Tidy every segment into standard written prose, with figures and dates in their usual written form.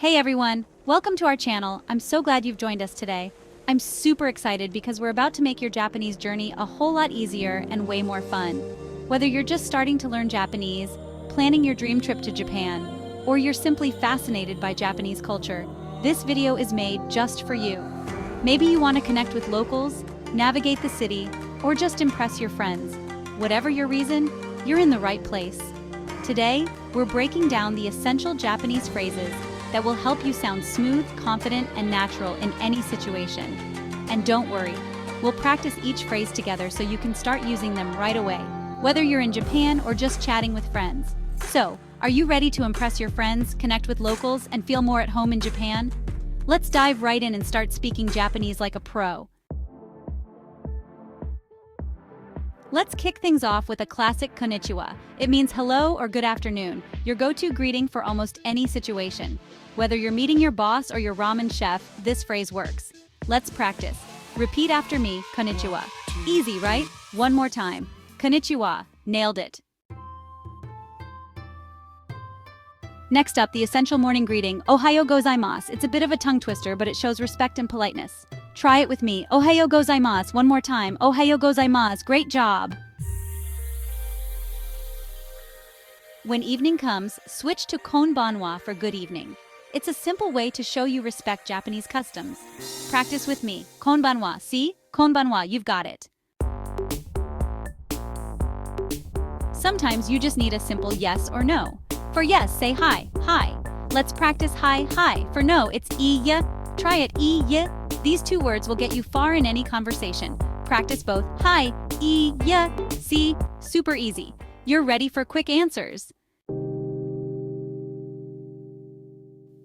Hey everyone, welcome to our channel. I'm so glad you've joined us today. I'm super excited because we're about to make your Japanese journey a whole lot easier and way more fun. Whether you're just starting to learn Japanese, planning your dream trip to Japan, or you're simply fascinated by Japanese culture, this video is made just for you. Maybe you want to connect with locals, navigate the city, or just impress your friends. Whatever your reason, you're in the right place. Today, we're breaking down the essential Japanese phrases that will help you sound smooth, confident, and natural in any situation. And don't worry, we'll practice each phrase together so you can start using them right away, whether you're in Japan or just chatting with friends. So, are you ready to impress your friends, connect with locals, and feel more at home in Japan? Let's dive right in and start speaking Japanese like a pro. Let's kick things off with a classic konnichiwa. It means hello or good afternoon, your go-to greeting for almost any situation. Whether you're meeting your boss or your ramen chef, this phrase works. Let's practice. Repeat after me, konnichiwa. Easy, right? One more time. Konnichiwa. Nailed it. Next up, the essential morning greeting, Ohayo Gozaimasu. It's a bit of a tongue twister, but it shows respect and politeness. Try it with me. Ohayo Gozaimasu. One more time. Ohayo Gozaimasu. Great job. When evening comes, switch to Konbanwa for good evening. It's a simple way to show you respect Japanese customs. Practice with me. Konbanwa. See? Konbanwa. You've got it. Sometimes you just need a simple yes or no. For yes, say hi. Hi. Let's practice hi, hi. For no, it's eee-yeh. Try it, eee-yeh. These two words will get you far in any conversation. Practice both hi, eee-yeh. See? Super easy. You're ready for quick answers.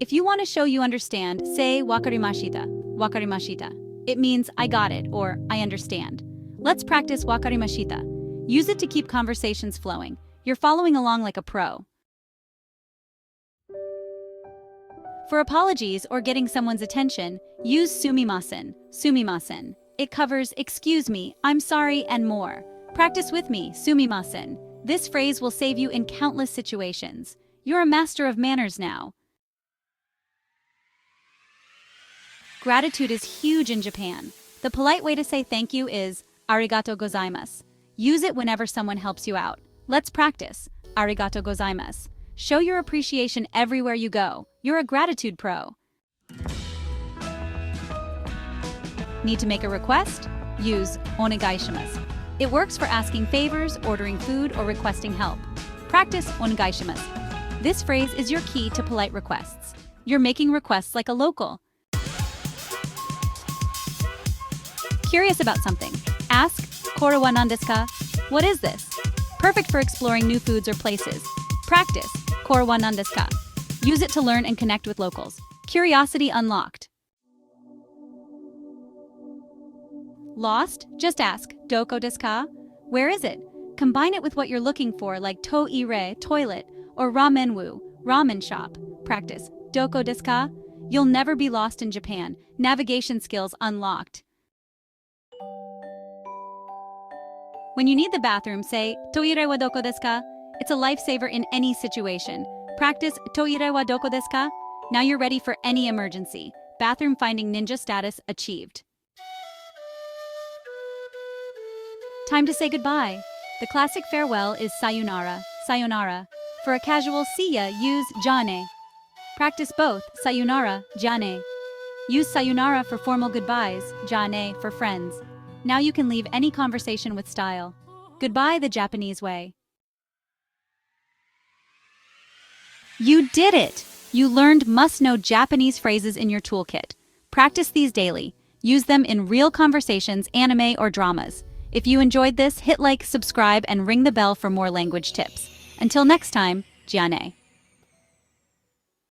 If you want to show you understand, say Wakarimashita. Wakarimashita. It means I got it or I understand. Let's practice Wakarimashita. Use it to keep conversations flowing. You're following along like a pro. For apologies or getting someone's attention, use sumimasen. Sumimasen. It covers excuse me, I'm sorry, and more. Practice with me, sumimasen. This phrase will save you in countless situations. You're a master of manners now. Gratitude is huge in Japan. The polite way to say thank you is arigato gozaimasu. Use it whenever someone helps you out. Let's practice. Arigato gozaimasu. Show your appreciation everywhere you go. You're a gratitude pro. Need to make a request? Use onegaishimasu. It works for asking favors, ordering food, or requesting help. Practice onegaishimasu. This phrase is your key to polite requests. You're making requests like a local. Curious about something? Ask, "Kore wa nan desu ka?" What is this? Perfect for exploring new foods or places. Practice, "Kore wa nan desu ka?" Use it to learn and connect with locals. Curiosity unlocked. Lost? Just ask, "Doko desu ka?" Where is it? Combine it with what you're looking for, like to-ire, toilet, or ramen-wu, ramen shop. Practice, "Doko desu ka?" You'll never be lost in Japan. Navigation skills unlocked. When you need the bathroom, say, "Toire wa doko desu ka?" It's a lifesaver in any situation. Practice "Toire wa doko desu ka?" Now you're ready for any emergency. Bathroom finding ninja status achieved. Time to say goodbye. The classic farewell is sayonara, sayonara. For a casual see ya, use jane. Practice both, sayonara, jane. Use sayonara for formal goodbyes, jane for friends. Now you can leave any conversation with style. Goodbye the Japanese way. You did it! You learned must-know Japanese phrases in your toolkit. Practice these daily. Use them in real conversations, anime, or dramas. If you enjoyed this, hit like, subscribe, and ring the bell for more language tips. Until next time, Jiane.